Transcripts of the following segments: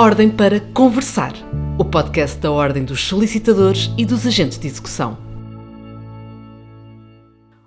Ordem para Conversar, o podcast da Ordem dos Solicitadores e dos Agentes de Execução.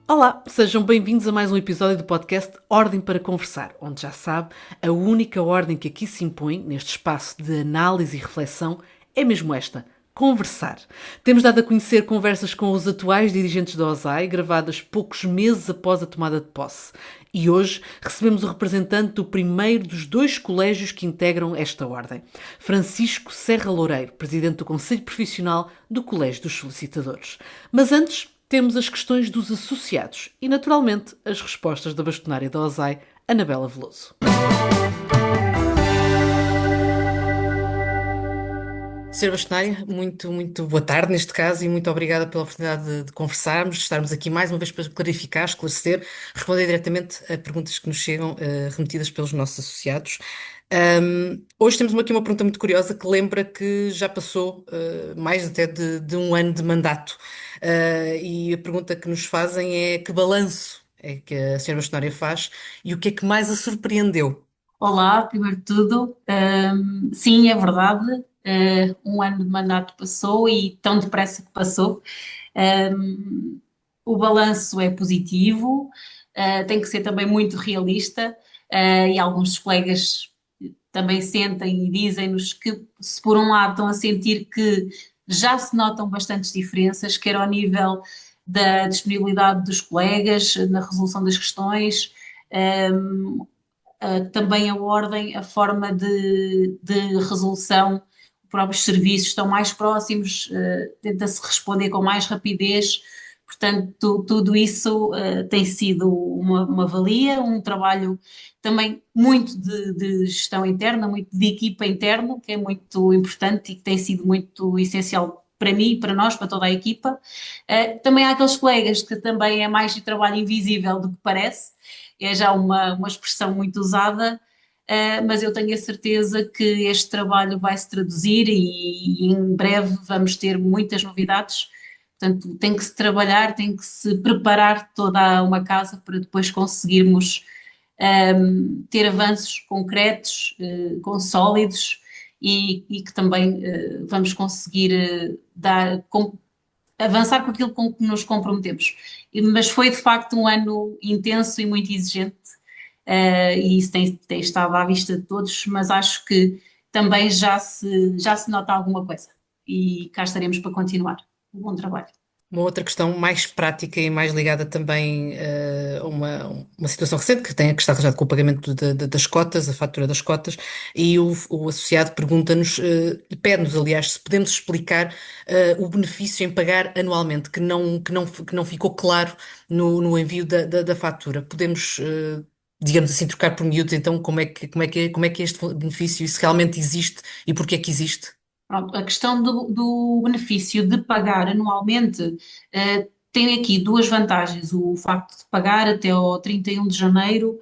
Olá, sejam bem-vindos a mais um episódio do podcast Ordem para Conversar, onde já sabe, a única ordem que aqui se impõe, neste espaço de análise e reflexão, é mesmo esta: conversar. Temos dado a conhecer conversas com os atuais dirigentes da OSAI, gravadas poucos meses após a tomada de posse. E hoje recebemos o representante do primeiro dos dois colégios que integram esta ordem, Francisco Serra Loureiro, presidente do Conselho Profissional do Colégio dos Solicitadores. Mas antes, temos as questões dos associados e, naturalmente, as respostas da bastonária da OSAI, Anabela Veloso. Sra. Bastonária, muito boa tarde neste caso e muito obrigada pela oportunidade de conversarmos, de estarmos aqui mais uma vez para clarificar, esclarecer, responder diretamente a perguntas que nos chegam remetidas pelos nossos associados. Hoje temos aqui uma pergunta muito curiosa que lembra que já passou mais até de um ano de mandato. E a pergunta que nos fazem é: que balanço é que a Sra. Bastonária faz e o que é que mais a surpreendeu? Olá, primeiro de tudo, sim, é verdade, um ano de mandato passou e tão depressa que passou. O balanço é positivo, tem que ser também muito realista, e alguns dos colegas também sentem e dizem-nos que, se por um lado estão a sentir que já se notam bastantes diferenças, quer ao nível da disponibilidade dos colegas na resolução das questões, também a ordem, a forma de resolução, os próprios serviços estão mais próximos, tenta-se responder com mais rapidez. Portanto, tudo isso tem sido uma valia, um trabalho também muito de gestão interna, muito de equipa interna, que é muito importante e que tem sido muito essencial para mim, para nós, para toda a equipa. Também há aqueles colegas que também é mais de trabalho invisível do que parece, é já uma expressão muito usada, mas eu tenho a certeza que este trabalho vai se traduzir e em breve vamos ter muitas novidades. Portanto, tem que se trabalhar, tem que se preparar toda uma casa para depois conseguirmos ter avanços concretos, sólidos e que também vamos conseguir avançar com aquilo com que nos comprometemos. Mas foi de facto um ano intenso e muito exigente, e isso tem estado à vista de todos, mas acho que também já se nota alguma coisa e cá estaremos para continuar. Um bom trabalho. Uma outra questão mais prática e mais ligada também a uma situação recente que está relacionada com o pagamento das cotas, a fatura das cotas, e o associado pergunta-nos, pede-nos, aliás, se podemos explicar o benefício em pagar anualmente, que não ficou claro no envio da fatura. Podemos, digamos assim, trocar por miúdos, então, como é que é este benefício, e se realmente existe e porquê é que existe? Pronto, a questão do benefício de pagar anualmente tem aqui duas vantagens. O facto de pagar até ao 31 de janeiro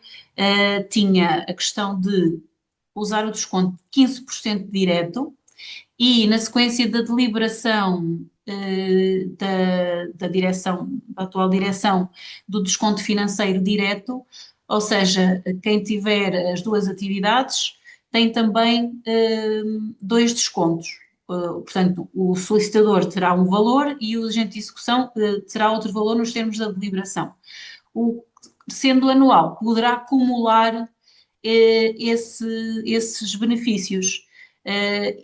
tinha a questão de usar o desconto de 15% direto e, na sequência da deliberação da direção, da atual direção, do desconto financeiro direto, ou seja, quem tiver as duas atividades tem também dois descontos. Portanto, o solicitador terá um valor e o agente de execução terá outro valor nos termos da deliberação. Sendo anual, poderá acumular esses benefícios.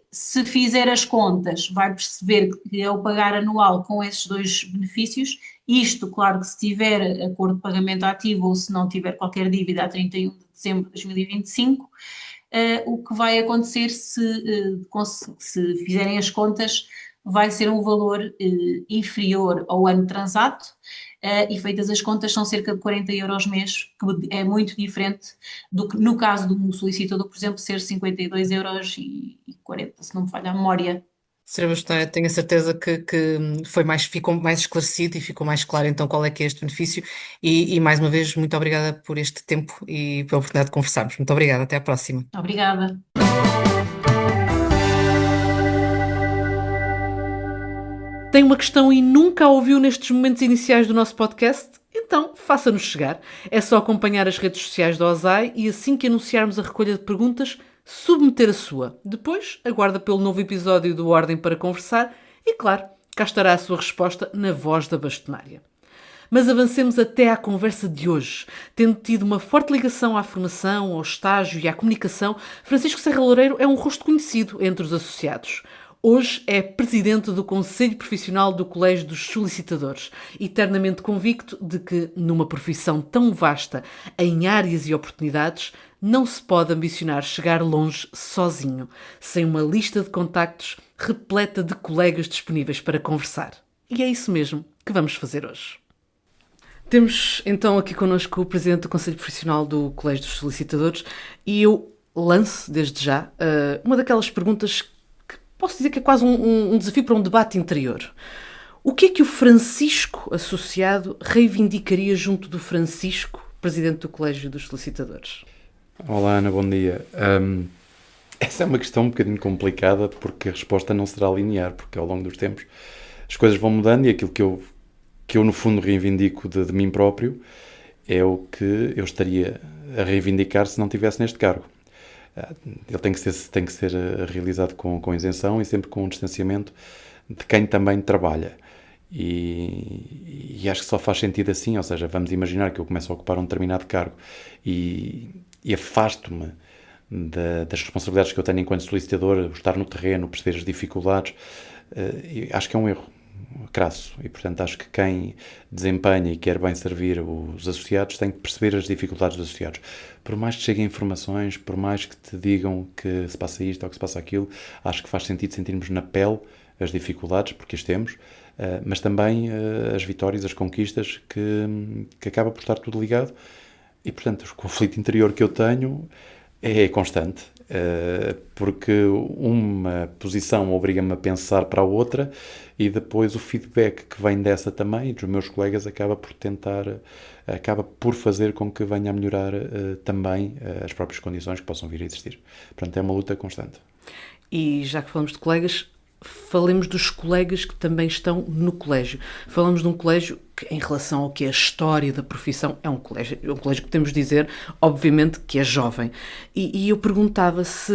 Se fizer as contas, vai perceber que ao pagar anual com esses dois benefícios, isto, claro que se tiver acordo de pagamento ativo ou se não tiver qualquer dívida a 31 de dezembro de 2025, o que vai acontecer se fizerem as contas vai ser um valor inferior ao ano transato, e feitas as contas são cerca de 40 euros mês, que é muito diferente do que no caso de um solicitador, por exemplo, ser 52 euros e 40, se não me falha a memória. Sra. Bastonária, tenho a certeza que ficou mais esclarecido e ficou mais claro então qual é que é este benefício e mais uma vez muito obrigada por este tempo e pela oportunidade de conversarmos. Muito obrigada, até à próxima. Obrigada. Tem uma questão e nunca a ouviu nestes momentos iniciais do nosso podcast? Então, faça-nos chegar. É só acompanhar as redes sociais da OSAI e assim que anunciarmos a recolha de perguntas, submeter a sua. Depois, aguarda pelo novo episódio do Ordem para Conversar e, claro, cá estará a sua resposta na voz da bastonária. Mas avancemos até à conversa de hoje. Tendo tido uma forte ligação à formação, ao estágio e à comunicação, Francisco Serra Loureiro é um rosto conhecido entre os associados. Hoje é presidente do Conselho Profissional do Colégio dos Solicitadores, eternamente convicto de que, numa profissão tão vasta, em áreas e oportunidades, não se pode ambicionar chegar longe sozinho, sem uma lista de contactos repleta de colegas disponíveis para conversar. E é isso mesmo que vamos fazer hoje. Temos então aqui connosco o Presidente do Conselho Profissional do Colégio dos Solicitadores e eu lanço desde já uma daquelas perguntas que posso dizer que é quase um desafio para um debate interior. O que é que o Francisco associado reivindicaria junto do Francisco, Presidente do Colégio dos Solicitadores? Olá Ana, bom dia. Essa é uma questão um bocadinho complicada porque a resposta não será linear, porque ao longo dos tempos as coisas vão mudando e aquilo que eu no fundo reivindico de mim próprio é o que eu estaria a reivindicar se não estivesse neste cargo. Ele tem que ser realizado com isenção e sempre com um distanciamento de quem também trabalha. E acho que só faz sentido assim, ou seja, vamos imaginar que eu começo a ocupar um determinado cargo e afasto-me das responsabilidades que eu tenho enquanto solicitador, estar no terreno, perceber as dificuldades. Acho que é um erro crasso e, portanto, acho que quem desempenha e quer bem servir os associados tem que perceber as dificuldades dos associados. Por mais que cheguem informações, por mais que te digam que se passa isto ou que se passa aquilo, acho que faz sentido sentirmos na pele as dificuldades, porque as temos, mas também as vitórias, as conquistas, que acaba por estar tudo ligado. E, portanto, o conflito interior que eu tenho é constante, porque uma posição obriga-me a pensar para a outra e depois o feedback que vem dessa também, dos meus colegas, acaba por fazer com que venha a melhorar também as próprias condições que possam vir a existir. Portanto, é uma luta constante. E já que falamos de colegas, falemos dos colegas que também estão no colégio. Falamos de um colégio que, em relação ao que é a história da profissão, é um colégio que podemos dizer, obviamente, que é jovem. E eu perguntava se,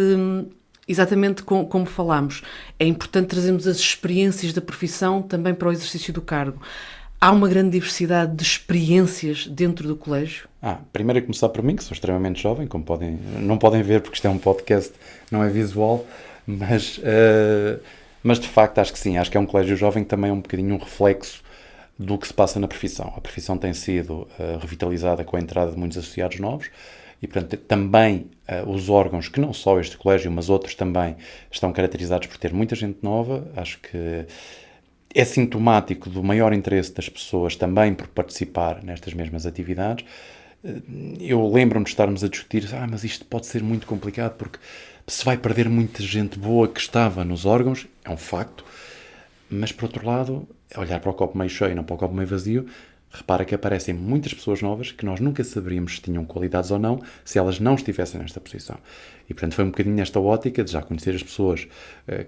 exatamente como falámos, é importante trazermos as experiências da profissão também para o exercício do cargo. Há uma grande diversidade de experiências dentro do colégio? Primeiro a começar por mim, que sou extremamente jovem, como não podem ver porque isto é um podcast, não é visual, mas de facto acho que sim, acho que é um colégio jovem que também é um bocadinho um reflexo do que se passa na profissão. A profissão tem sido revitalizada com a entrada de muitos associados novos e, portanto, também os órgãos, que não só este colégio, mas outros também, estão caracterizados por ter muita gente nova. Acho que é sintomático do maior interesse das pessoas também por participar nestas mesmas atividades. Eu lembro-me de estarmos a discutir, mas isto pode ser muito complicado porque se vai perder muita gente boa que estava nos órgãos, é um facto, mas por outro lado, olhar para o copo meio cheio e não para o copo meio vazio, repara que aparecem muitas pessoas novas que nós nunca saberíamos se tinham qualidades ou não se elas não estivessem nesta posição. E portanto foi um bocadinho nesta ótica de já conhecer as pessoas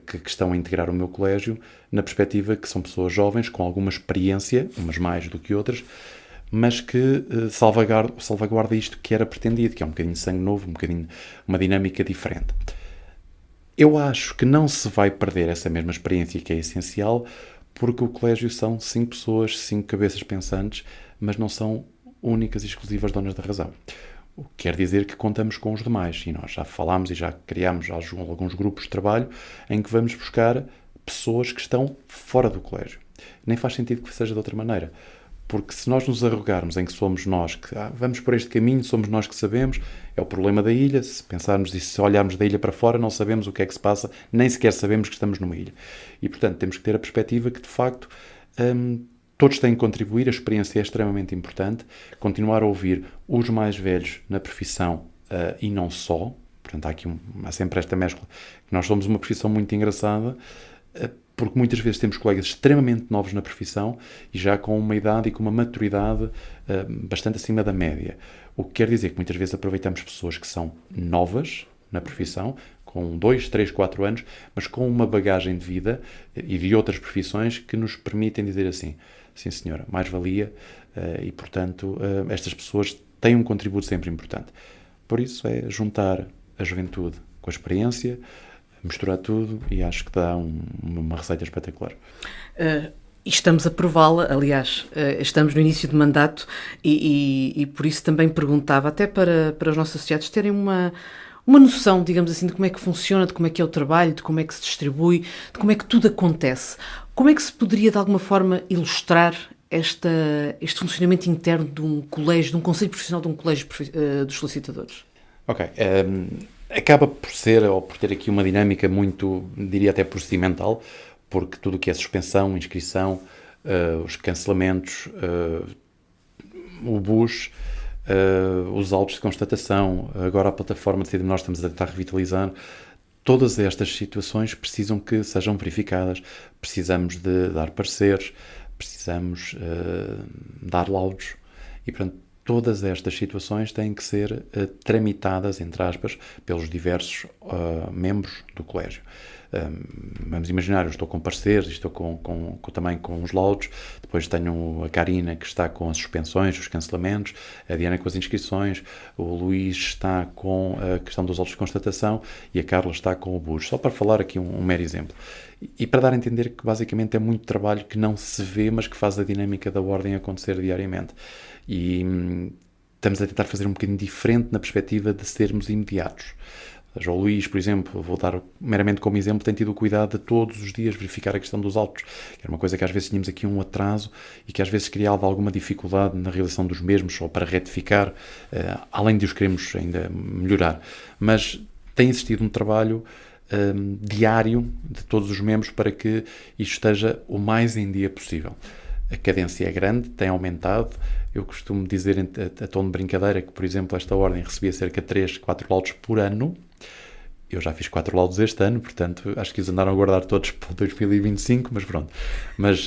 que estão a integrar o meu colégio, na perspectiva que são pessoas jovens com alguma experiência, umas mais do que outras, mas que salvaguarda isto que era pretendido, que é um bocadinho de sangue novo, um bocadinho uma dinâmica diferente. Eu acho que não se vai perder essa mesma experiência que é essencial, porque o colégio são 5 pessoas, 5 cabeças pensantes, mas não são únicas e exclusivas donas da razão. O que quer dizer que contamos com os demais, e nós já falámos e já criámos alguns grupos de trabalho em que vamos buscar pessoas que estão fora do colégio. Nem faz sentido que seja de outra maneira. Porque se nós nos arrogarmos em que somos nós, que vamos por este caminho, somos nós que sabemos, é o problema da ilha. Se pensarmos e se olharmos da ilha para fora, não sabemos o que é que se passa, nem sequer sabemos que estamos numa ilha. E, portanto, temos que ter a perspectiva que, de facto, todos têm que contribuir, a experiência é extremamente importante, continuar a ouvir os mais velhos na profissão e não só. Portanto, há sempre esta mescla, que nós somos uma profissão muito engraçada, porque muitas vezes temos colegas extremamente novos na profissão e já com uma idade e com uma maturidade bastante acima da média. O que quer dizer que muitas vezes aproveitamos pessoas que são novas na profissão, com 2, 3, 4 anos, mas com uma bagagem de vida e de outras profissões que nos permitem dizer assim, sim senhora, mais-valia, e portanto estas pessoas têm um contributo sempre importante. Por isso é juntar a juventude com a experiência, misturar tudo e acho que dá uma receita espetacular. E estamos a prová-la, aliás, estamos no início de mandato e por isso também perguntava, até para os nossos associados terem uma noção, digamos assim, de como é que funciona, de como é que é o trabalho, de como é que se distribui, de como é que tudo acontece. Como é que se poderia, de alguma forma, ilustrar este funcionamento interno de um colégio, de um conselho profissional, de um colégio dos solicitadores? Ok. Acaba por ser, ou por ter aqui uma dinâmica muito, diria até procedimental, porque tudo o que é suspensão, inscrição, os cancelamentos, o BUS, os autos de constatação, agora a plataforma de nós estamos a tentar revitalizar, todas estas situações precisam que sejam verificadas, precisamos de dar pareceres, precisamos dar laudos e, portanto, todas estas situações têm que ser tramitadas, entre aspas, pelos diversos membros do colégio. Vamos imaginar, eu estou com pareceres, estou também com os laudos, depois tenho a Karina que está com as suspensões, os cancelamentos, a Diana com as inscrições, o Luís está com a questão dos autos de constatação e a Carla está com o BUS. Só para falar aqui um mero exemplo. E para dar a entender que basicamente é muito trabalho que não se vê, mas que faz a dinâmica da ordem acontecer diariamente. E estamos a tentar fazer um bocadinho diferente na perspectiva de sermos imediatos. O Luís, por exemplo, vou dar meramente como exemplo, tem tido o cuidado de todos os dias verificar a questão dos autos, que era uma coisa que às vezes tínhamos aqui um atraso e que às vezes criava alguma dificuldade na realização dos mesmos, ou para retificar, além de os queremos ainda melhorar. Mas tem existido um trabalho diário de todos os membros para que isto esteja o mais em dia possível. A cadência é grande, tem aumentado. Eu costumo dizer a tom de brincadeira que, por exemplo, esta ordem recebia cerca de 3, 4 laudos por ano. Eu já fiz 4 laudos este ano, portanto, acho que os andaram a guardar todos para 2025, mas pronto. Mas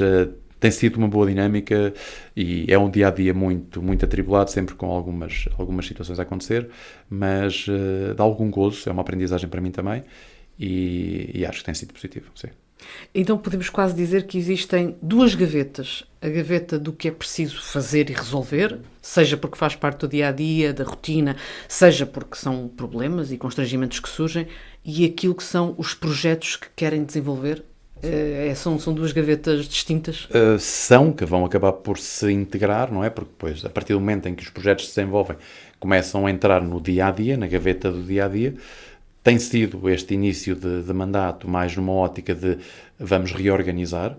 tem sido uma boa dinâmica e é um dia-a-dia muito, muito atribulado, sempre com algumas situações a acontecer, mas dá algum gozo, é uma aprendizagem para mim também e acho que tem sido positivo, sim. Então podemos quase dizer que existem duas gavetas. A gaveta do que é preciso fazer e resolver, seja porque faz parte do dia-a-dia, da rotina, seja porque são problemas e constrangimentos que surgem, e aquilo que são os projetos que querem desenvolver. São duas gavetas distintas? São, que vão acabar por se integrar, não é? Porque depois, a partir do momento em que os projetos se desenvolvem, começam a entrar no dia-a-dia, na gaveta do dia-a-dia. Tem sido este início de mandato mais numa ótica de vamos reorganizar.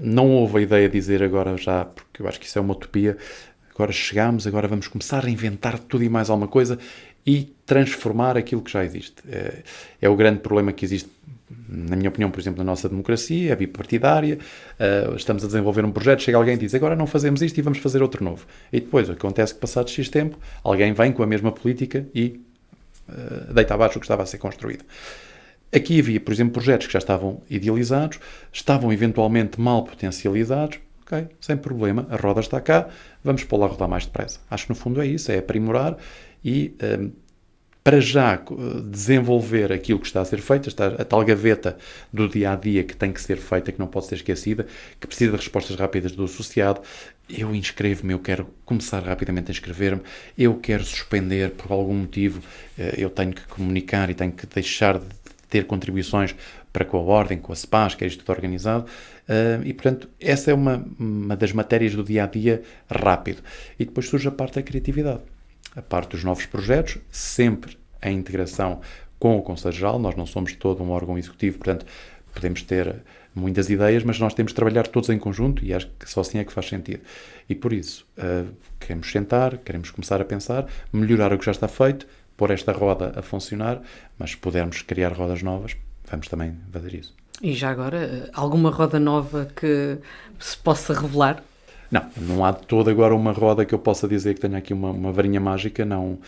Não houve a ideia de dizer agora já, porque eu acho que isso é uma utopia, agora chegamos, agora vamos começar a inventar tudo e mais alguma coisa e transformar aquilo que já existe. É o grande problema que existe, na minha opinião, por exemplo, na nossa democracia, é bipartidária, estamos a desenvolver um projeto, chega alguém e diz agora não fazemos isto e vamos fazer outro novo. E depois acontece que passado X tempo, alguém vem com a mesma política e deita abaixo o que estava a ser construído. Aqui havia, por exemplo, projetos que já estavam idealizados, estavam eventualmente mal potencializados, ok, sem problema, a roda está cá, vamos pô-la a rodar mais depressa. Acho que no fundo é isso, é aprimorar e para já desenvolver aquilo que está a ser feito, a tal gaveta do dia-a-dia que tem que ser feita, que não pode ser esquecida, que precisa de respostas rápidas do associado. Eu inscrevo-me, eu quero começar rapidamente a inscrever-me, eu quero suspender por algum motivo, eu tenho que comunicar e tenho que deixar de ter contribuições para com a ordem, com a SPAS, que é isto tudo organizado, e portanto essa é uma das matérias do dia-a-dia rápido. E depois surge a parte da criatividade. A parte dos novos projetos, sempre em integração com o Conselho Geral. Nós não somos todo um órgão executivo, portanto, podemos ter muitas ideias, mas nós temos de trabalhar todos em conjunto e acho que só assim é que faz sentido. E por isso, queremos sentar, queremos começar a pensar, melhorar o que já está feito, pôr esta roda a funcionar, mas se pudermos criar rodas novas, vamos também fazer isso. E já agora, alguma roda nova que se possa revelar? Não há de todo agora uma roda que eu possa dizer que tenha aqui uma varinha mágica, não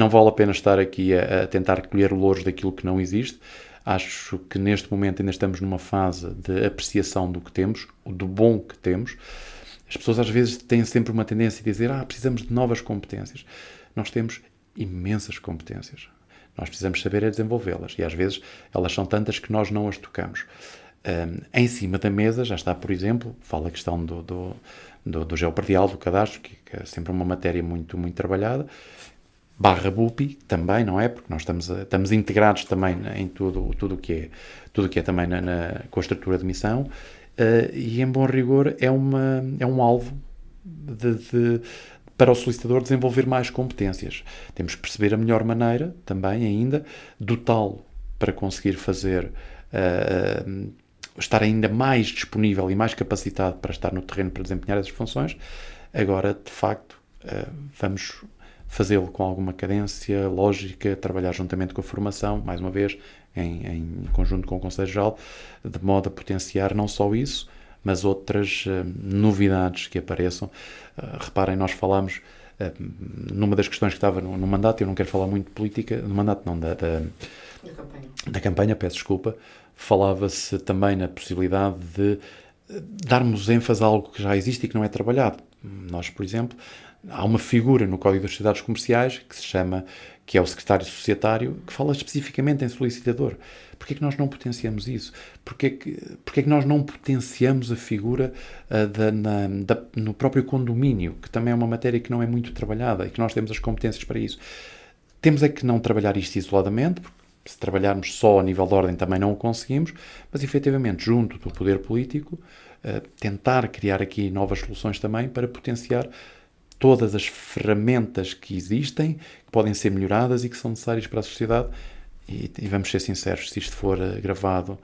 vale a pena estar aqui a tentar colher louros daquilo que não existe. Acho que neste momento ainda estamos numa fase de apreciação do que temos, do bom que temos. As pessoas às vezes têm sempre uma tendência a dizer precisamos de novas competências. Nós temos imensas competências. Nós precisamos saber desenvolvê-las e às vezes elas são tantas que nós não as tocamos. Em cima da mesa já está, por exemplo, fala a questão do geopredial, do cadastro, que é sempre uma matéria muito, muito trabalhada. barra BUPI também, não é? Porque nós estamos integrados também em tudo o que é também com a estrutura de missão, e em bom rigor é um alvo para o solicitador desenvolver mais competências. Temos que perceber a melhor maneira também ainda, dotá-lo para conseguir fazer, estar ainda mais disponível e mais capacitado para estar no terreno para desempenhar essas funções. Agora, de facto, vamos fazê-lo com alguma cadência, lógica, trabalhar juntamente com a formação, mais uma vez, em conjunto com o Conselho Geral, de modo a potenciar não só isso, mas outras novidades que apareçam. Reparem, nós falámos, numa das questões que estava no mandato, eu não quero falar muito de política, no mandato não, da campanha, peço desculpa, falava-se também na possibilidade de darmos ênfase a algo que já existe e que não é trabalhado. Nós, por exemplo, há uma figura no Código das Sociedades Comerciais que é o secretário societário, que fala especificamente em solicitador. Porquê é que nós não potenciamos isso? Porquê é que nós não potenciamos a figura no próprio condomínio, que também é uma matéria que não é muito trabalhada e que nós temos as competências para isso? Temos é que não trabalhar isto isoladamente, porque se trabalharmos só a nível de ordem também não o conseguimos, mas efetivamente junto do poder político, tentar criar aqui novas soluções também para potenciar todas as ferramentas que existem, que podem ser melhoradas e que são necessárias para a sociedade. E vamos ser sinceros, se isto for gravado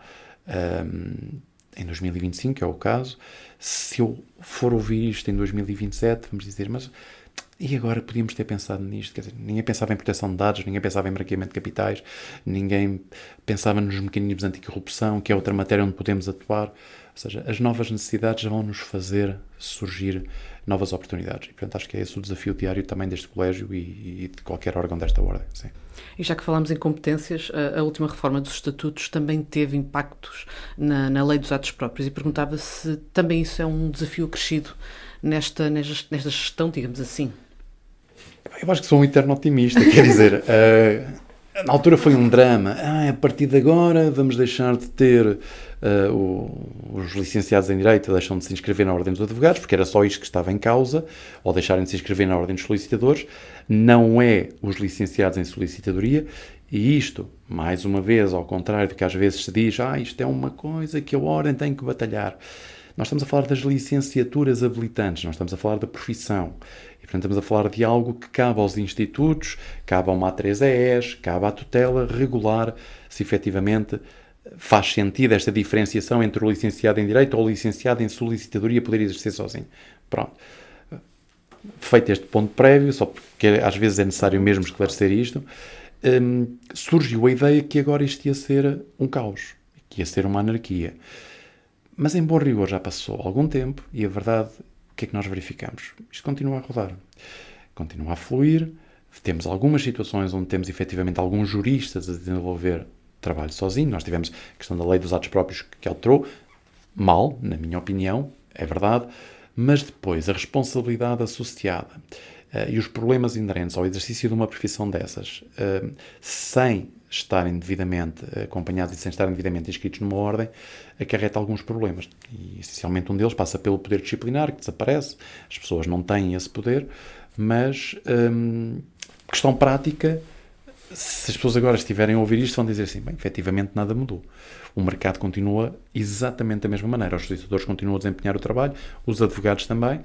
em 2025, que é o caso, se eu for ouvir isto em 2027, vamos dizer, mas e agora podíamos ter pensado nisto? Quer dizer, ninguém pensava em proteção de dados, ninguém pensava em branqueamento de capitais, ninguém pensava nos mecanismos anticorrupção, que é outra matéria onde podemos atuar. Ou seja, as novas necessidades vão nos fazer surgir novas oportunidades. E, portanto, acho que é esse o desafio diário também deste colégio e de qualquer órgão desta ordem. Sim. E já que falamos em competências, a última reforma dos estatutos também teve impactos na lei dos atos próprios, e perguntava se também isso é um desafio acrescido nesta gestão, digamos assim. Eu acho que sou um eterno otimista, quer dizer, na altura foi um drama. A partir de agora vamos deixar de ter os licenciados em Direito deixam de se inscrever na Ordem dos Advogados, porque era só isto que estava em causa, ou deixarem de se inscrever na Ordem dos Solicitadores. Não é os licenciados em solicitadoria, e isto, mais uma vez, ao contrário do que às vezes se diz, isto é uma coisa que a Ordem tem que batalhar. Nós estamos a falar das licenciaturas habilitantes, nós estamos a falar da profissão. E, portanto, estamos a falar de algo que cabe aos institutos, cabe a uma A3ES, cabe à tutela regular se efetivamente faz sentido esta diferenciação entre o licenciado em Direito ou o licenciado em solicitadoria poder exercer sozinho. Pronto. Feito este ponto prévio, só porque às vezes é necessário mesmo esclarecer isto, surgiu a ideia que agora isto ia ser um caos, que ia ser uma anarquia. Mas em bom rigor já passou algum tempo e a verdade, o que é que nós verificamos? Isto continua a rodar, continua a fluir, temos algumas situações onde temos efetivamente alguns juristas a desenvolver trabalho sozinho. Nós tivemos a questão da lei dos atos próprios que alterou, mal, na minha opinião, é verdade, mas depois a responsabilidade associada e os problemas inerentes ao exercício de uma profissão dessas, sem estarem devidamente acompanhados e sem estarem devidamente inscritos numa ordem, acarreta alguns problemas. E, essencialmente, um deles passa pelo poder disciplinar, que desaparece, as pessoas não têm esse poder, mas, questão prática, se as pessoas agora estiverem a ouvir isto, vão dizer assim, bem, efetivamente nada mudou. O mercado continua exatamente da mesma maneira, os solicitadores continuam a desempenhar o trabalho, os advogados também,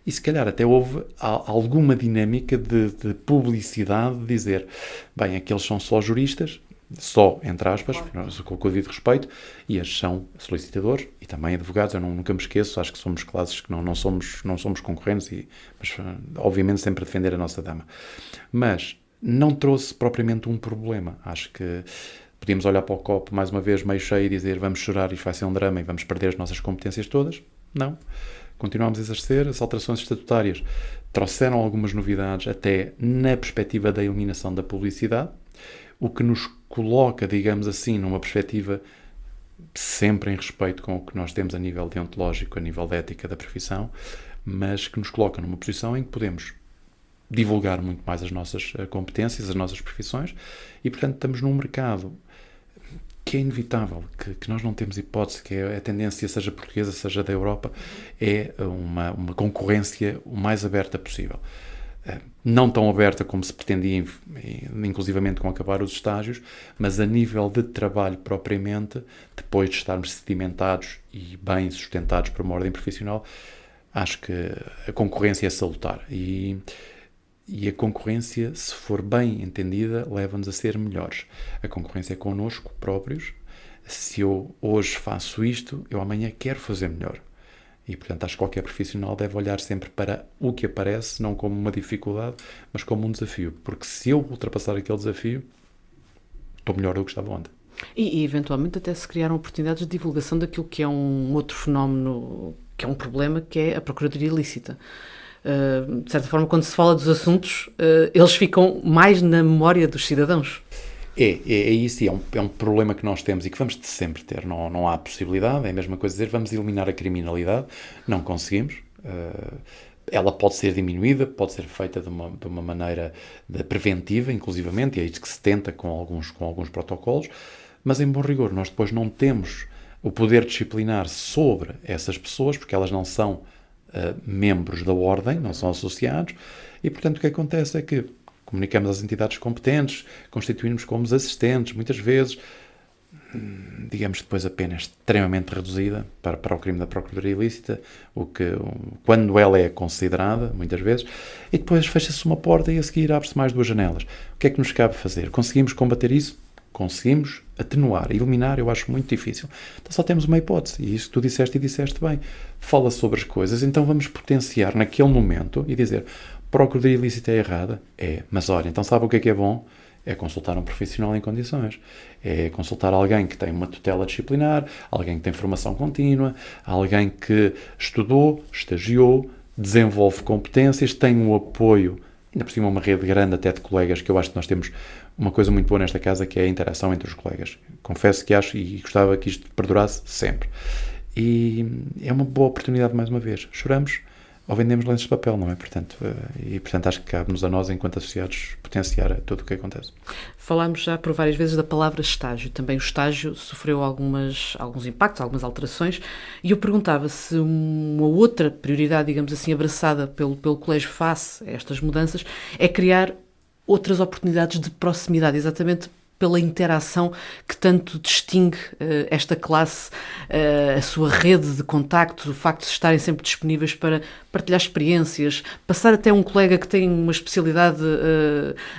e se calhar até houve alguma dinâmica de publicidade, de dizer, bem, aqueles são só juristas, só, entre aspas, com o devido respeito, e estes são solicitadores e também advogados. Eu nunca me esqueço, acho que somos classes que não somos concorrentes, mas obviamente sempre a defender a nossa dama. Mas não trouxe propriamente um problema. Acho que podíamos olhar para o copo mais uma vez meio cheio e dizer vamos chorar e vai ser um drama e vamos perder as nossas competências todas. Não. Continuamos a exercer. As alterações estatutárias trouxeram algumas novidades até na perspectiva da eliminação da publicidade, o que nos coloca, digamos assim, numa perspectiva sempre em respeito com o que nós temos a nível deontológico, a nível de ética da profissão, mas que nos coloca numa posição em que podemos divulgar muito mais as nossas competências, as nossas profissões, e, portanto, estamos num mercado que é inevitável, que nós não temos hipótese, que a tendência, seja portuguesa, seja da Europa, é uma concorrência o mais aberta possível. não tão aberta como se pretendia, inclusivamente com acabar os estágios, mas a nível de trabalho propriamente, depois de estarmos sedimentados e bem sustentados para uma ordem profissional, acho que a concorrência é salutar. E a concorrência, se for bem entendida, leva-nos a ser melhores. A concorrência é connosco próprios. Se eu hoje faço isto, eu amanhã quero fazer melhor. E, portanto, acho que qualquer profissional deve olhar sempre para o que aparece, não como uma dificuldade, mas como um desafio. Porque se eu ultrapassar aquele desafio, estou melhor do que estava ontem. E eventualmente, até se criaram oportunidades de divulgação daquilo que é um outro fenómeno, que é um problema, que é a procuradoria ilícita. De certa forma, quando se fala dos assuntos, eles ficam mais na memória dos cidadãos. É isso, é um problema que nós temos e que vamos sempre ter, não há possibilidade, é a mesma coisa dizer, vamos eliminar a criminalidade, não conseguimos, ela pode ser diminuída, pode ser feita de uma maneira preventiva, inclusivamente, e é isso que se tenta com alguns protocolos, mas em bom rigor, nós depois não temos o poder disciplinar sobre essas pessoas, porque elas não são membros da ordem, não são associados, e portanto o que acontece é que comunicamos às entidades competentes, constituímos como os assistentes, muitas vezes, digamos depois a pena é extremamente reduzida para o crime da procuradoria ilícita, quando ela é considerada, muitas vezes, e depois fecha-se uma porta e a seguir abre-se mais 2 janelas. O que é que nos cabe fazer? Conseguimos combater isso? Conseguimos atenuar, eliminar, eu acho muito difícil. Então só temos uma hipótese, e isso que tu disseste e disseste bem. Fala sobre as coisas, então vamos potenciar naquele momento e dizer: procuradoria ilícita é errada? É. Mas olha, então sabe o que é bom? É consultar um profissional em condições. É consultar alguém que tem uma tutela disciplinar, alguém que tem formação contínua, alguém que estudou, estagiou, desenvolve competências, tem um apoio, ainda por cima uma rede grande até de colegas, que eu acho que nós temos uma coisa muito boa nesta casa, que é a interação entre os colegas. Confesso que acho e gostava que isto perdurasse sempre. E é uma boa oportunidade, mais uma vez. Choramos ou vendemos lenços de papel, não é? Portanto, acho que cabe-nos a nós, enquanto associados, potenciar tudo o que acontece. Falámos já por várias vezes da palavra estágio. Também o estágio sofreu alguns impactos, algumas alterações, e eu perguntava se uma outra prioridade, digamos assim, abraçada pelo Colégio face a estas mudanças, é criar outras oportunidades de proximidade, exatamente pela interação que tanto distingue esta classe, a sua rede de contactos, o facto de estarem sempre disponíveis para partilhar experiências, passar até um colega que tem uma especialidade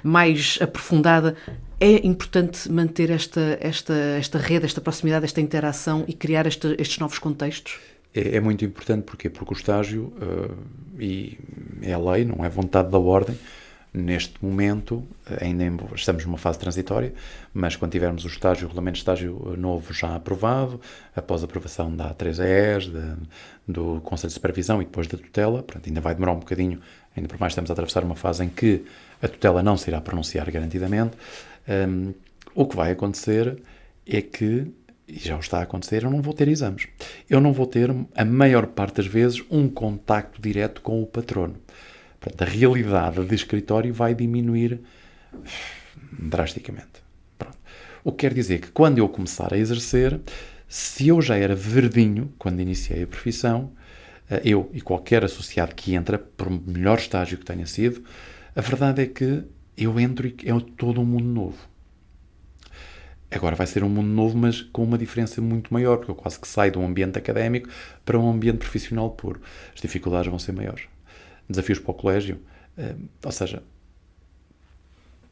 mais aprofundada. É importante manter esta rede, esta proximidade, esta interação e criar estes novos contextos? É muito importante, porquê? Porque o estágio, e é a lei, não é vontade da ordem. Neste momento, ainda estamos numa fase transitória, mas quando tivermos o regulamento de estágio novo já aprovado, após a aprovação da A3ES, do Conselho de Supervisão e depois da tutela, portanto, ainda vai demorar um bocadinho, ainda por mais estamos a atravessar uma fase em que a tutela não se irá pronunciar garantidamente. O que vai acontecer é que, e já o está a acontecer, eu não vou ter exames. Eu não vou ter, a maior parte das vezes, um contacto direto com o patrono. Portanto, a realidade de escritório vai diminuir drasticamente. Pronto. O que quer dizer que quando eu começar a exercer, se eu já era verdinho quando iniciei a profissão, eu e qualquer associado que entra, por melhor estágio que tenha sido, a verdade é que eu entro e é todo um mundo novo. Agora vai ser um mundo novo, mas com uma diferença muito maior, porque eu quase que saio de um ambiente académico para um ambiente profissional puro. As dificuldades vão ser maiores. Desafios para o colégio, ou seja,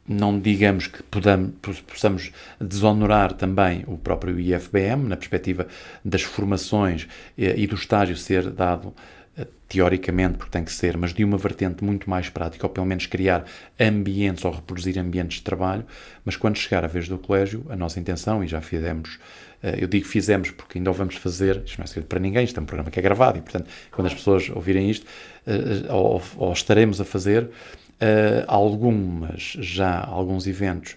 não digamos que possamos desonorar também o próprio IFBM, na perspectiva das formações e do estágio ser dado teoricamente, porque tem que ser, mas de uma vertente muito mais prática, ou pelo menos criar ambientes ou reproduzir ambientes de trabalho, mas quando chegar a vez do colégio, a nossa intenção, e já fizemos, eu digo fizemos porque ainda o vamos fazer, isto não é segredo para ninguém, isto é um programa que é gravado, e portanto, quando as pessoas ouvirem isto, ou estaremos a fazer alguns eventos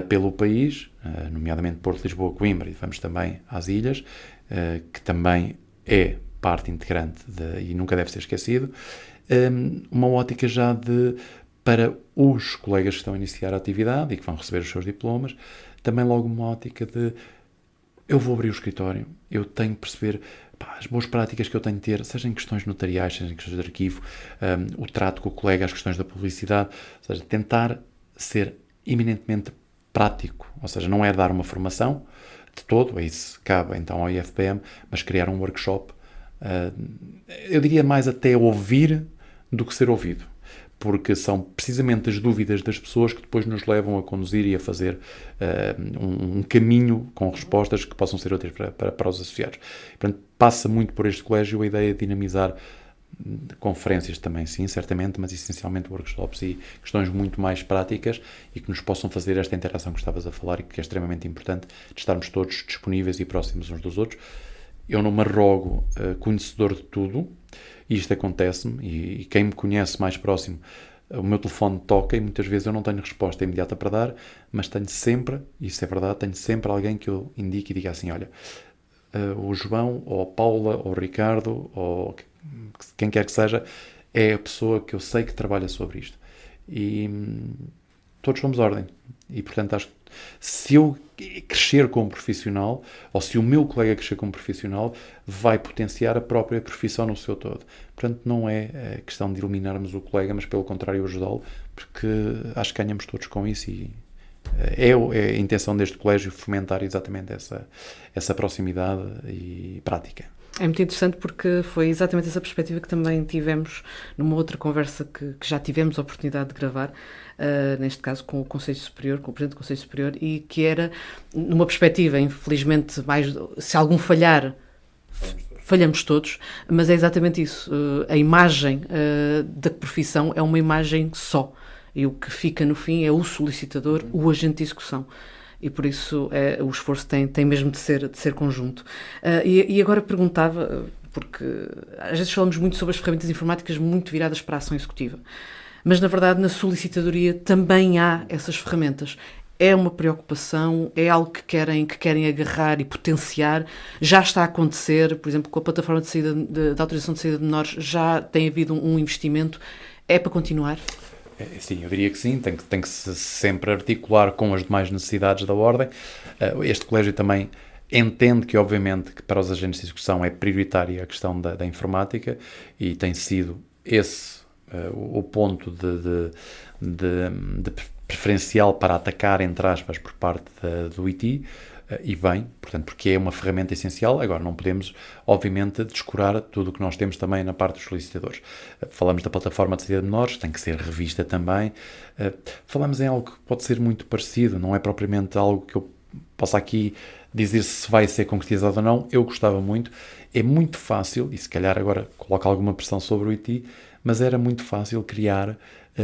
pelo país, nomeadamente Porto, Lisboa, Coimbra, e vamos também às ilhas, que também é parte integrante e nunca deve ser esquecido, uma ótica já para os colegas que estão a iniciar a atividade e que vão receber os seus diplomas, também logo uma ótica de eu vou abrir o escritório, eu tenho que perceber as boas práticas que eu tenho de ter, seja em questões notariais, seja em questões de arquivo, o trato com o colega, as questões da publicidade, ou seja, tentar ser eminentemente prático, ou seja, não é dar uma formação de todo, isso cabe então ao IFPM, mas criar um workshop, eu diria mais até ouvir do que ser ouvido, porque são precisamente as dúvidas das pessoas que depois nos levam a conduzir e a fazer um caminho com respostas que possam ser úteis para os associados. Portanto, passa muito por este colégio a ideia de dinamizar conferências também, sim, certamente, mas essencialmente workshops e questões muito mais práticas e que nos possam fazer esta interação que estavas a falar e que é extremamente importante, de estarmos todos disponíveis e próximos uns dos outros. Eu não me arrogo conhecedor de tudo, e isto acontece-me, e quem me conhece mais próximo, o meu telefone toca e muitas vezes eu não tenho resposta imediata para dar, mas tenho sempre, isso é verdade, tenho sempre alguém que eu indique e diga assim, olha, o João, ou a Paula, ou o Ricardo, ou quem quer que seja, é a pessoa que eu sei que trabalha sobre isto. E todos somos ordem. E, portanto, acho que se eu crescer como profissional, ou se o meu colega crescer como profissional, vai potenciar a própria profissão no seu todo. Portanto, não é questão de eliminarmos o colega, mas pelo contrário ajudá-lo, porque acho que ganhamos todos com isso e é a intenção deste colégio fomentar exatamente essa proximidade e prática. É muito interessante porque foi exatamente essa perspectiva que também tivemos numa outra conversa que já tivemos a oportunidade de gravar, neste caso com o Conselho Superior, com o Presidente do Conselho Superior, e que era numa perspectiva, infelizmente, mais, se algum falhar, falhamos todos, mas é exatamente isso. A imagem da profissão é uma imagem só, e o que fica no fim é o solicitador, o agente de execução. E por isso o esforço tem mesmo de ser conjunto. E agora perguntava, porque às vezes falamos muito sobre as ferramentas informáticas muito viradas para a ação executiva, mas na verdade na solicitadoria também há essas ferramentas. É uma preocupação, é algo que querem agarrar e potenciar, já está a acontecer, por exemplo, com a plataforma de autorização de saída de menores, já tem havido um investimento, é para continuar? Sim, eu diria que sim, tem que se sempre articular com as demais necessidades da ordem. Este colégio também entende que, obviamente, que para os agentes de execução é prioritária a questão da informática e tem sido esse o ponto de preferencial para atacar, entre aspas, por parte do IT, e bem, portanto, porque é uma ferramenta essencial. Agora, não podemos, obviamente, descurar tudo o que nós temos também na parte dos solicitadores. Falamos da plataforma de saída de menores, tem que ser revista também. Falamos em algo que pode ser muito parecido, não é propriamente algo que eu possa aqui dizer se vai ser concretizado ou não. Eu gostava muito. É muito fácil, e se calhar agora coloca alguma pressão sobre o IT, mas era muito fácil criar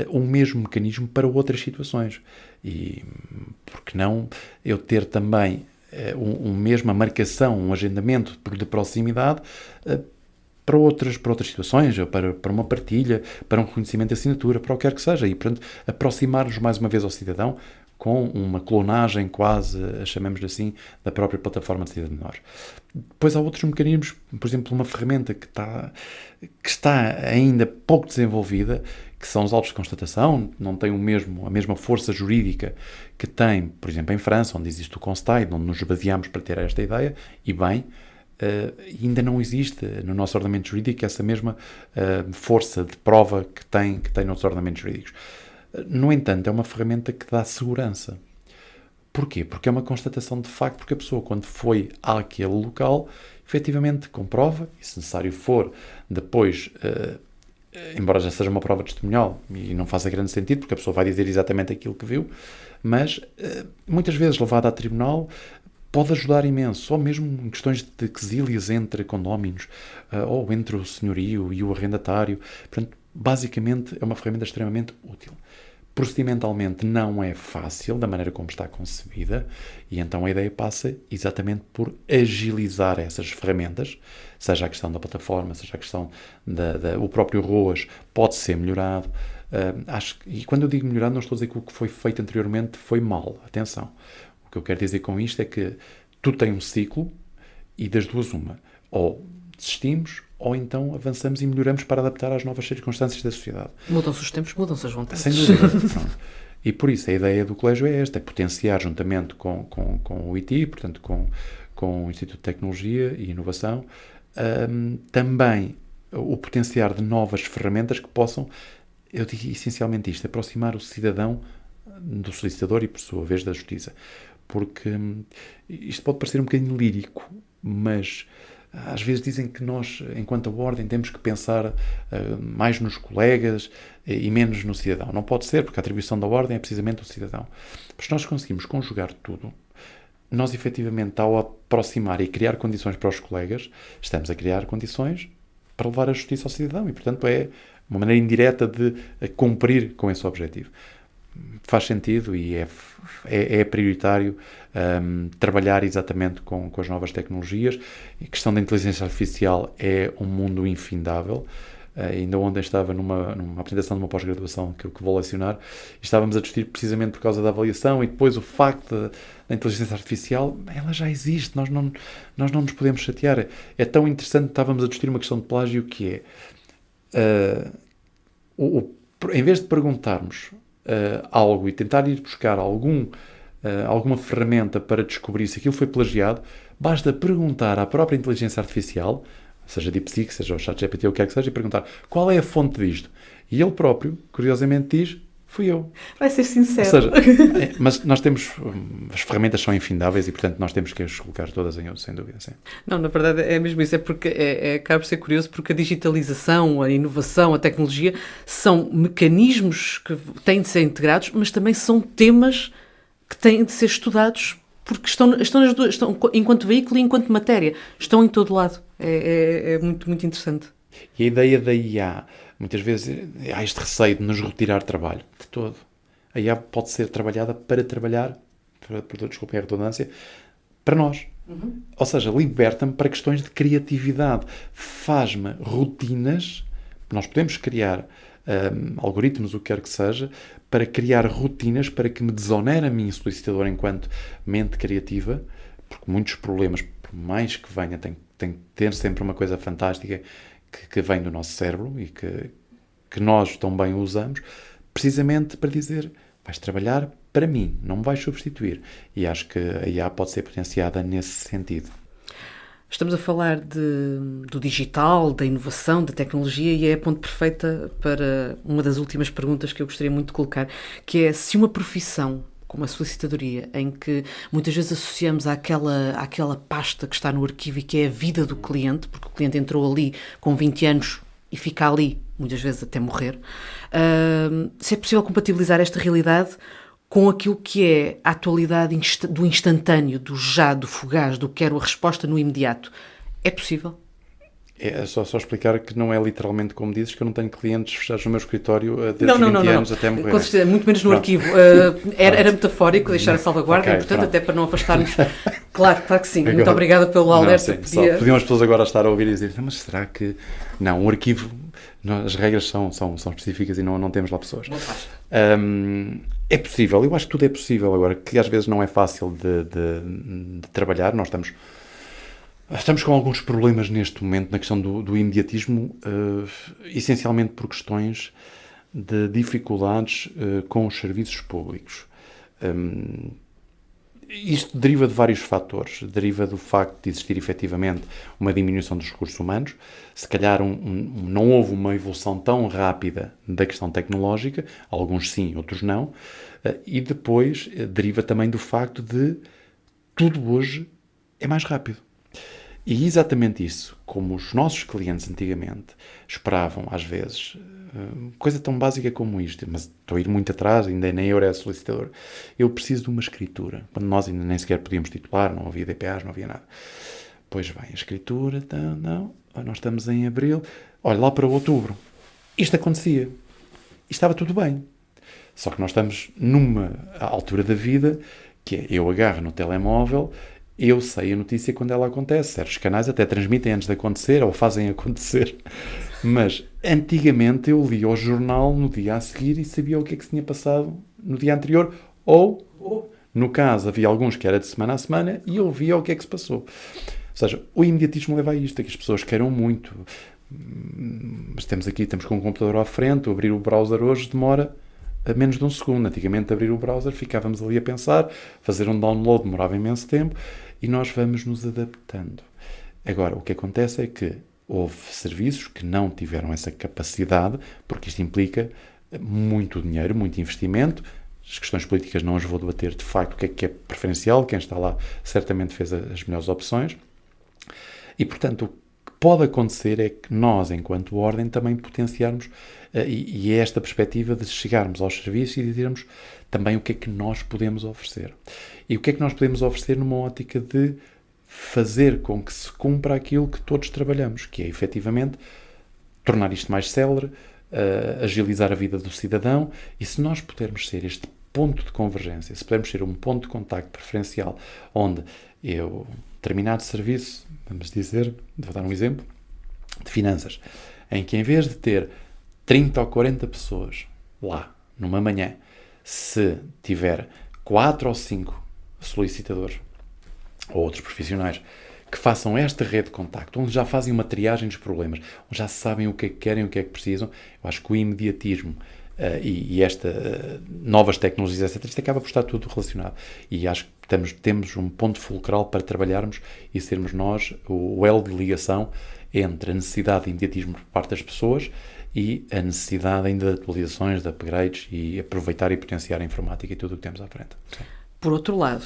o mesmo mecanismo para outras situações. E por que não eu ter também mesma marcação, um agendamento de proximidade para outras situações, ou para uma partilha, para um reconhecimento de assinatura, para o que quer que seja, e portanto aproximar-nos mais uma vez ao cidadão com uma clonagem quase, chamemos-lhe assim, da própria plataforma de saída de menores. Depois há outros mecanismos, por exemplo, uma ferramenta que está ainda pouco desenvolvida, que são os autos de constatação, não tem a mesma força jurídica que tem, por exemplo, em França, onde existe o Constat, onde nos baseamos para ter esta ideia, e bem, ainda não existe no nosso ordenamento jurídico essa mesma força de prova que tem nos ordenamentos jurídicos. No entanto, é uma ferramenta que dá segurança. Porquê? Porque é uma constatação de facto, porque a pessoa, quando foi àquele local, efetivamente comprova, e se necessário for, depois, embora já seja uma prova testemunhal, e não faça grande sentido, porque a pessoa vai dizer exatamente aquilo que viu, mas muitas vezes levada a tribunal pode ajudar imenso, ou mesmo em questões de quesílias entre condóminos, ou entre o senhorio e o arrendatário. Portanto, basicamente é uma ferramenta extremamente útil. Procedimentalmente não é fácil da maneira como está concebida, e então a ideia passa exatamente por agilizar essas ferramentas, seja a questão da plataforma, seja a questão o próprio ROAS pode ser melhorado. E quando eu digo melhorado, não estou a dizer que o que foi feito anteriormente foi mal. Atenção. O que eu quero dizer com isto é que tudo tem um ciclo e das duas uma. Ou desistimos, ou então avançamos e melhoramos para adaptar às novas circunstâncias da sociedade. Mudam-se os tempos, mudam-se as vontades. Sem dúvida. E por isso a ideia do colégio é esta, é potenciar juntamente com o IT, portanto com com o Instituto de Tecnologia e Inovação, também o potenciar de novas ferramentas que possam, eu digo essencialmente isto, aproximar o cidadão do solicitador e, por sua vez, da justiça. Porque isto pode parecer um bocadinho lírico, mas às vezes dizem que nós, enquanto a ordem, temos que pensar mais nos colegas e menos no cidadão. Não pode ser, porque a atribuição da ordem é precisamente o cidadão. Mas se nós conseguimos conjugar tudo, nós, efetivamente, ao aproximar e criar condições para os colegas, estamos a criar condições para levar a justiça ao cidadão e, portanto, é uma maneira indireta de cumprir com esse objetivo. Faz sentido e é prioritário trabalhar exatamente com as novas tecnologias. A questão da inteligência artificial é um mundo infindável. Ainda ontem estava numa apresentação de uma pós-graduação que vou lecionar e estávamos a discutir precisamente por causa da avaliação e depois o facto da inteligência artificial, ela já existe, nós não nos podemos chatear. É tão interessante, estávamos a discutir uma questão de plágio que é, em vez de perguntarmos algo e tentar ir buscar alguma ferramenta para descobrir se aquilo foi plagiado, basta perguntar à própria inteligência artificial, seja DeepSeek, seja o ChatGPT, o que quer que seja, e perguntar qual é a fonte disto. E ele próprio, curiosamente, diz, fui eu. Vai ser sincero. Ou seja, mas nós temos, as ferramentas são infindáveis e, portanto, nós temos que as colocar todas em uso, sem dúvida. Sim. Não, na verdade é mesmo isso, é porque acaba por ser curioso, porque a digitalização, a inovação, a tecnologia são mecanismos que têm de ser integrados, mas também são temas que têm de ser estudados porque estão nas duas, estão enquanto veículo e enquanto matéria, estão em todo lado. É muito, muito interessante. E a ideia da IA, muitas vezes há este receio de nos retirar trabalho, de todo. A IA pode ser trabalhada para trabalhar, desculpem a redundância, para nós. Uhum. Ou seja, liberta-me para questões de criatividade. Faz-me rotinas, nós podemos criar algoritmos, o que quer que seja, para criar rotinas para que me desonere a mim, solicitador, enquanto mente criativa, porque muitos problemas, por mais que venha, tem que ter sempre uma coisa fantástica que vem do nosso cérebro e que nós tão bem usamos, precisamente para dizer, vais trabalhar para mim, não me vais substituir. E acho que a IA pode ser potenciada nesse sentido. Estamos a falar do digital, da inovação, da tecnologia, e é a ponte perfeita para uma das últimas perguntas que eu gostaria muito de colocar, que é se uma profissão como a solicitadoria, em que muitas vezes associamos àquela pasta que está no arquivo e que é a vida do cliente, porque o cliente entrou ali com 20 anos e fica ali, muitas vezes até morrer, se é possível compatibilizar esta realidade com aquilo que é a atualidade do instantâneo, do já, do fugaz, do quero a resposta no imediato. É possível? É só explicar que não é literalmente como dizes, que eu não tenho clientes fechados no meu escritório desde os 20 anos até morrer. Com certeza, muito menos no arquivo. Era metafórico deixar a salvaguarda, okay, e, portanto, até para não afastarmos... Claro que sim. Agora, muito obrigada pelo alerta. Podiam as pessoas agora estar a ouvir e dizer, mas será que... Não, o arquivo, as regras são específicas e não temos lá pessoas. É possível, eu acho que tudo é possível agora, que às vezes não é fácil de trabalhar. Nós estamos com alguns problemas neste momento na questão do imediatismo, essencialmente por questões de dificuldades com os serviços públicos. Isto deriva de vários fatores. Deriva do facto de existir efetivamente uma diminuição dos recursos humanos. Se calhar não houve uma evolução tão rápida da questão tecnológica, alguns sim, outros não. E depois deriva também do facto de tudo hoje é mais rápido. E exatamente isso, como os nossos clientes antigamente esperavam, às vezes, coisa tão básica como isto, mas estou a ir muito atrás, ainda nem eu era solicitador. Eu preciso de uma escritura, quando nós ainda nem sequer podíamos titular, não havia DPAs, não havia nada. Pois vem a escritura, não, nós estamos em abril, olha, lá para outubro, isto acontecia, e estava tudo bem. Só que nós estamos numa altura da vida que é, eu agarro no telemóvel, eu sei a notícia quando ela acontece. Certos canais até transmitem antes de acontecer ou fazem acontecer. Mas antigamente eu lia o jornal no dia a seguir e sabia o que é que se tinha passado no dia anterior. Ou, no caso, havia alguns que era de semana a semana e eu via o que é que se passou. Ou seja, o imediatismo leva a isto, a que as pessoas queiram muito. Mas estamos com um computador à frente, abrir o browser hoje demora a menos de um segundo. Antigamente, abrir o browser, ficávamos ali a pensar, fazer um download demorava imenso tempo, e nós vamos nos adaptando. Agora, o que acontece é que houve serviços que não tiveram essa capacidade, porque isto implica muito dinheiro, muito investimento. As questões políticas não as vou debater, de facto, o que é preferencial. Quem está lá certamente fez as melhores opções. E, portanto, o que pode acontecer é que nós, enquanto ordem, também potenciarmos, e é esta perspectiva de chegarmos aos serviços e dizermos também o que é que nós podemos oferecer. E o que é que nós podemos oferecer numa ótica de fazer com que se cumpra aquilo que todos trabalhamos, que é, efetivamente, tornar isto mais célere, agilizar a vida do cidadão. E se nós pudermos ser este ponto de convergência, se pudermos ser um ponto de contacto preferencial, onde determinado serviço, vamos dizer, vou dar um exemplo, de finanças, em que em vez de ter 30 ou 40 pessoas lá, numa manhã, se tiver 4 ou 5 solicitadores ou outros profissionais que façam esta rede de contacto, onde já fazem uma triagem dos problemas, onde já sabem o que é que querem, o que é que precisam, eu acho que o imediatismo e novas tecnologias, etc., isto acaba por estar tudo relacionado. E acho que temos um ponto fulcral para trabalharmos e sermos nós o elo de ligação entre a necessidade de imediatismo por parte das pessoas e a necessidade ainda de atualizações, de upgrades, e aproveitar e potenciar a informática e tudo o que temos à frente. Sim. Por outro lado,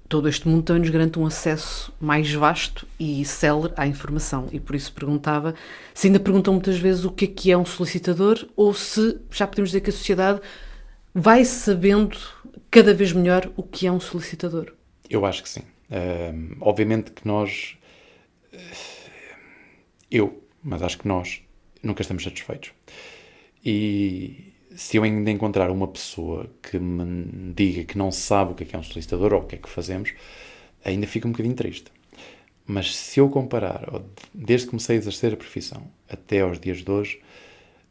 todo este mundo também nos garante um acesso mais vasto e célere à informação. E por isso perguntava se ainda perguntam muitas vezes o que é um solicitador, ou se já podemos dizer que a sociedade vai sabendo cada vez melhor o que é um solicitador. Eu acho que sim. Obviamente que nós... mas acho que nós nunca estamos satisfeitos. E se eu ainda encontrar uma pessoa que me diga que não sabe o que é um solicitador ou o que é que fazemos, ainda fico um bocadinho triste. Mas se eu comparar, desde que comecei a exercer a profissão até aos dias de hoje,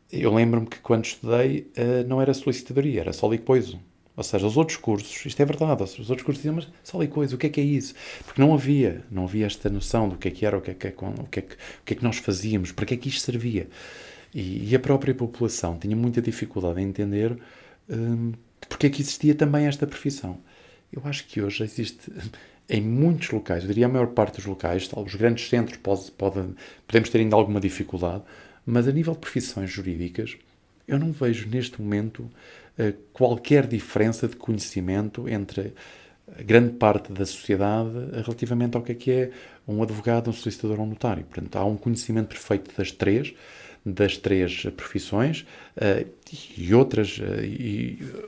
eu lembro-me que quando estudei não era solicitadoria, era só licoiso. Ou seja, os outros cursos, isto é verdade, os outros cursos diziam, mas só licoiso, o que é isso? Porque não havia esta noção do que era, o que é que nós fazíamos, para que é que isto servia. E a própria população tinha muita dificuldade em entender porque é que existia também esta profissão. Eu acho que hoje existe em muitos locais, eu diria a maior parte dos locais, os grandes centros podemos ter ainda alguma dificuldade, mas a nível de profissões jurídicas, eu não vejo neste momento qualquer diferença de conhecimento entre a grande parte da sociedade relativamente ao que é um advogado, um solicitador ou um notário. Portanto, há um conhecimento perfeito das três profissões e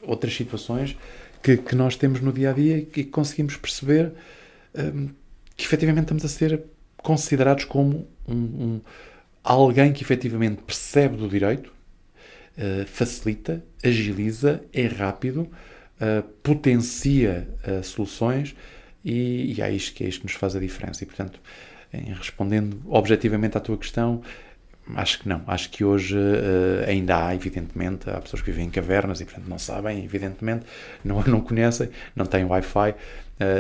outras situações que nós temos no dia-a-dia e que conseguimos perceber que efetivamente estamos a ser considerados como alguém que efetivamente percebe do direito, facilita, agiliza, é rápido, potencia soluções e é isto que nos faz a diferença. E, portanto, respondendo objetivamente à tua questão, acho que não. Acho que hoje ainda há, evidentemente, há pessoas que vivem em cavernas e, portanto, não sabem, evidentemente, não conhecem, não têm Wi-Fi.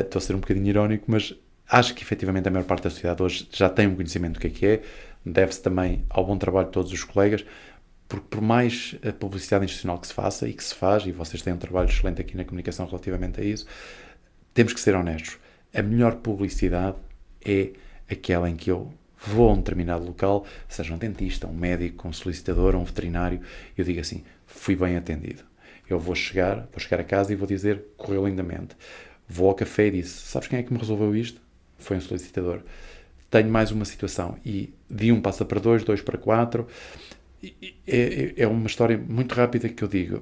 Estou a ser um bocadinho irónico, mas acho que, efetivamente, a maior parte da sociedade hoje já tem um conhecimento do que é. Deve-se também ao bom trabalho de todos os colegas, porque por mais publicidade institucional que se faça e que se faz, e vocês têm um trabalho excelente aqui na comunicação relativamente a isso, temos que ser honestos. A melhor publicidade é aquela em que eu vou a um determinado local, seja um dentista, um médico, um solicitador, um veterinário, eu digo assim, fui bem atendido. Eu vou chegar a casa e vou dizer, correu lindamente. Vou ao café e disse, sabes quem é que me resolveu isto? Foi um solicitador. Tenho mais uma situação. E de 1 passa para 2, 2 para 4. É uma história muito rápida que eu digo.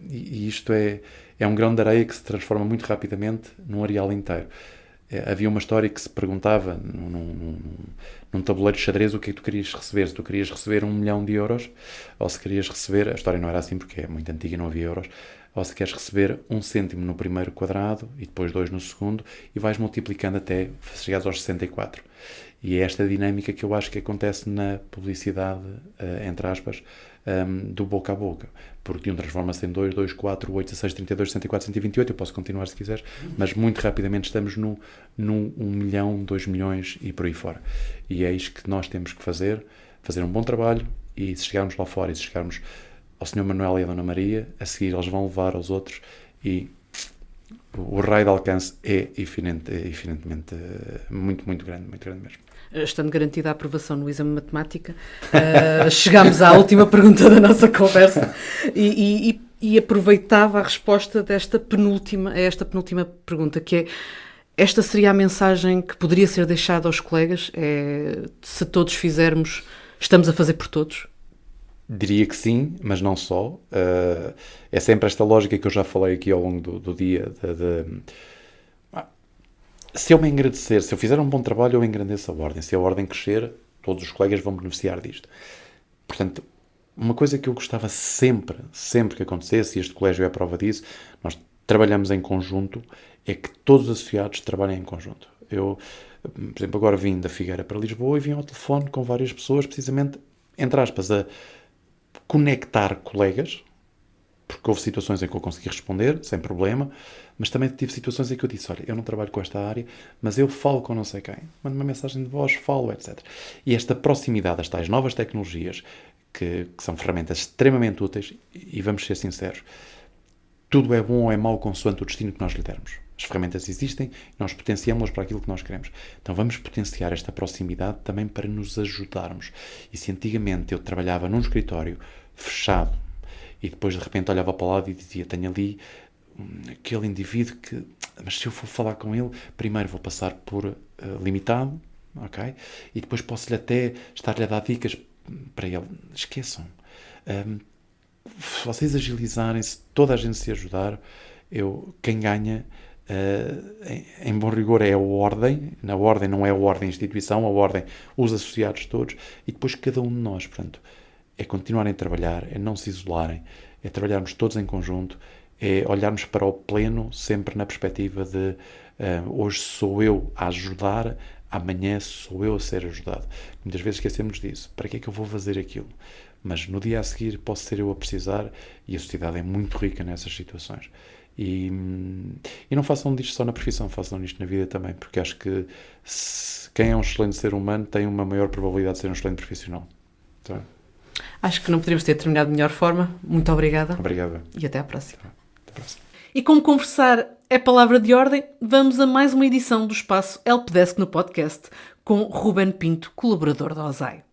E isto é um grão de areia que se transforma muito rapidamente num areal inteiro. Havia uma história que se perguntava num tabuleiro de xadrez o que é que tu querias receber. Se tu querias receber 1 milhão de euros, ou se querias receber, a história não era assim porque é muito antiga e não havia euros, ou se queres receber 1 cêntimo no primeiro quadrado e depois 2 no segundo, e vais multiplicando até chegares aos 64. E é esta dinâmica que eu acho que acontece na publicidade, entre aspas, do boca a boca. Porque de 1 transforma-se em 2, 2, 4, 8, 16, 32, 64, 128, eu posso continuar se quiseres, mas muito rapidamente estamos no 1 milhão, 2 milhões e por aí fora. E é isto que nós temos que fazer um bom trabalho, e se chegarmos lá fora e se chegarmos ao Sr. Manuel e à Dona Maria, a seguir eles vão levar aos outros e o raio de alcance é evidentemente muito, muito grande mesmo. Estando garantida a aprovação no exame de matemática, chegámos à última pergunta da nossa conversa e aproveitava a resposta a esta penúltima pergunta, que é: esta seria a mensagem que poderia ser deixada aos colegas? Se todos fizermos, estamos a fazer por todos? Diria que sim, mas não só. É sempre esta lógica que eu já falei aqui ao longo do dia. Se eu me agradecer, se eu fizer um bom trabalho, eu engrandeço a ordem. Se a ordem crescer, todos os colegas vão beneficiar disto. Portanto, uma coisa que eu gostava sempre que acontecesse, e este colégio é a prova disso, nós trabalhamos em conjunto, é que todos os associados trabalhem em conjunto. Eu, por exemplo, agora vim da Figueira para Lisboa e vim ao telefone com várias pessoas, precisamente, entre aspas, a conectar colegas, porque houve situações em que eu consegui responder, sem problema, mas também tive situações em que eu disse: olha, eu não trabalho com esta área, mas eu falo com não sei quem, mando uma mensagem de voz, falo, etc. E esta proximidade, as tais novas tecnologias, que são ferramentas extremamente úteis, e vamos ser sinceros, tudo é bom ou é mau consoante o destino que nós lhe dermos. As ferramentas existem e nós potenciamos-las para aquilo que nós queremos. Então vamos potenciar esta proximidade também para nos ajudarmos. E se antigamente eu trabalhava num escritório fechado e depois de repente olhava para o lado e dizia: tenho ali aquele indivíduo que, mas se eu for falar com ele, primeiro vou passar por limitado, ok? E depois posso-lhe até estar-lhe a dar dicas para ele. Esqueçam. Se vocês agilizarem-se, toda a gente se ajudar, quem ganha, em bom rigor, é a ordem. Na ordem não é a ordem instituição, a ordem os associados todos, e depois cada um de nós. Portanto, é continuarem a trabalhar, é não se isolarem, é trabalharmos todos em conjunto, é olharmos para o pleno sempre na perspectiva de hoje sou eu a ajudar, amanhã sou eu a ser ajudado. Muitas vezes esquecemos disso. Para que é que eu vou fazer aquilo? Mas no dia a seguir posso ser eu a precisar, e a sociedade é muito rica nessas situações. E não façam disto só na profissão, façam isto na vida também, porque acho que quem é um excelente ser humano tem uma maior probabilidade de ser um excelente profissional. Então, acho que não poderíamos ter terminado de melhor forma. Muito obrigada. Obrigado. E até à próxima. Até à próxima. E como conversar é palavra de ordem, vamos a mais uma edição do espaço Helpdesk no podcast, com Ruben Pinto, colaborador da OSAI.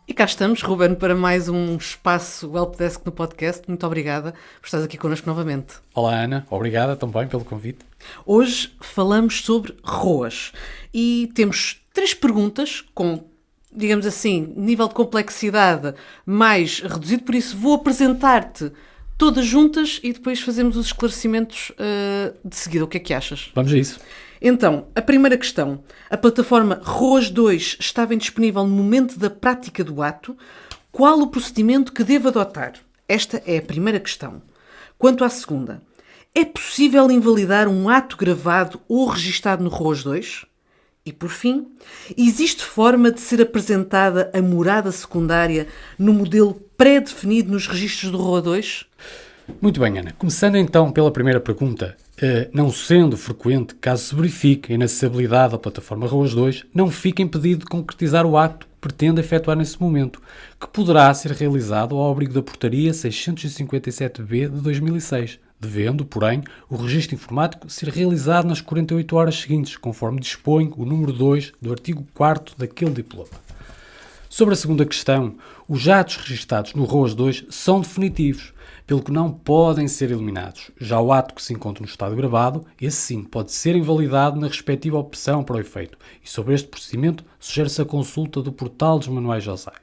E cá estamos, Ruben, para mais um espaço Helpdesk no podcast. Muito obrigada por estares aqui connosco novamente. Olá, Ana. Obrigada também pelo convite. Hoje falamos sobre ROAS e temos 3 perguntas com, digamos assim, nível de complexidade mais reduzido, por isso vou apresentar-te todas juntas e depois fazemos os esclarecimentos de seguida. O que é que achas? Vamos a isso. Então, a primeira questão. A plataforma ROAS 2 estava indisponível no momento da prática do ato. Qual o procedimento que devo adotar? Esta é a primeira questão. Quanto à segunda, é possível invalidar um ato gravado ou registado no ROAS 2? E, por fim, existe forma de ser apresentada a morada secundária no modelo pré-definido nos registros do ROA 2? Muito bem, Ana. Começando então pela primeira pergunta. Não sendo frequente, caso se verifique a inacessibilidade da plataforma ROAS 2, não fica impedido de concretizar o ato que pretende efetuar nesse momento, que poderá ser realizado ao abrigo da Portaria 657-B de 2006, devendo, porém, o registro informático ser realizado nas 48 horas seguintes, conforme dispõe o número 2 do artigo 4º daquele diploma. Sobre a segunda questão, os atos registados no ROAS 2 são definitivos, pelo que não podem ser eliminados. Já o ato que se encontra no estado gravado, esse sim, pode ser invalidado na respectiva opção para o efeito. E sobre este procedimento, sugere-se a consulta do portal dos manuais OSAI.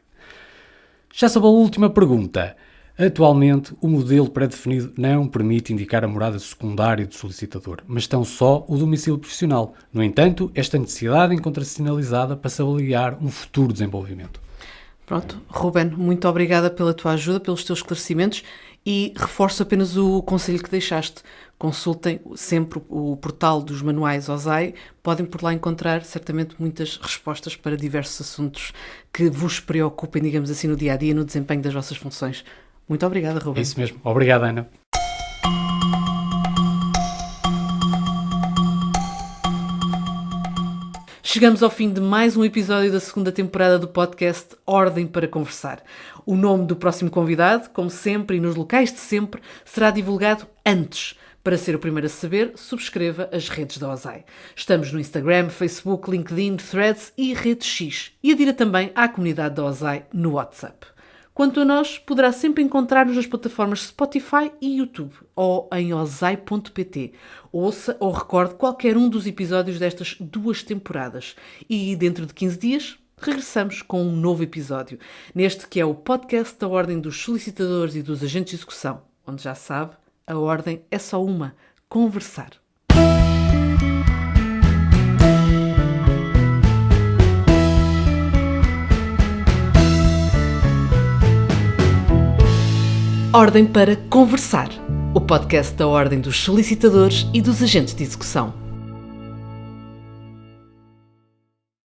Já sobre a última pergunta, atualmente o modelo pré-definido não permite indicar a morada secundária do solicitador, mas tão só o domicílio profissional. No entanto, esta necessidade encontra-se sinalizada para se avaliar um futuro desenvolvimento. Pronto, Ruben, muito obrigada pela tua ajuda, pelos teus esclarecimentos e reforço apenas o conselho que deixaste. Consultem sempre o portal dos manuais OSAI, podem por lá encontrar certamente muitas respostas para diversos assuntos que vos preocupem, digamos assim, no dia-a-dia, no desempenho das vossas funções. Muito obrigada, Ruben. É isso mesmo. Obrigado, Ana. Chegamos ao fim de mais um episódio da segunda temporada do podcast Ordem para Conversar. O nome do próximo convidado, como sempre e nos locais de sempre, será divulgado antes. Para ser o primeiro a saber, subscreva as redes da OSAI. Estamos no Instagram, Facebook, LinkedIn, Threads e Rede X. E adira também à comunidade da OSAI no WhatsApp. Quanto a nós, poderá sempre encontrar-nos nas plataformas Spotify e YouTube ou em osai.pt. Ouça ou recorde qualquer um dos episódios destas 2 temporadas. E dentro de 15 dias, regressamos com um novo episódio. Neste que é o podcast da Ordem dos Solicitadores e dos Agentes de Execução, onde já sabe, a ordem é só uma: conversar. Ordem para Conversar, o podcast da Ordem dos Solicitadores e dos Agentes de Execução.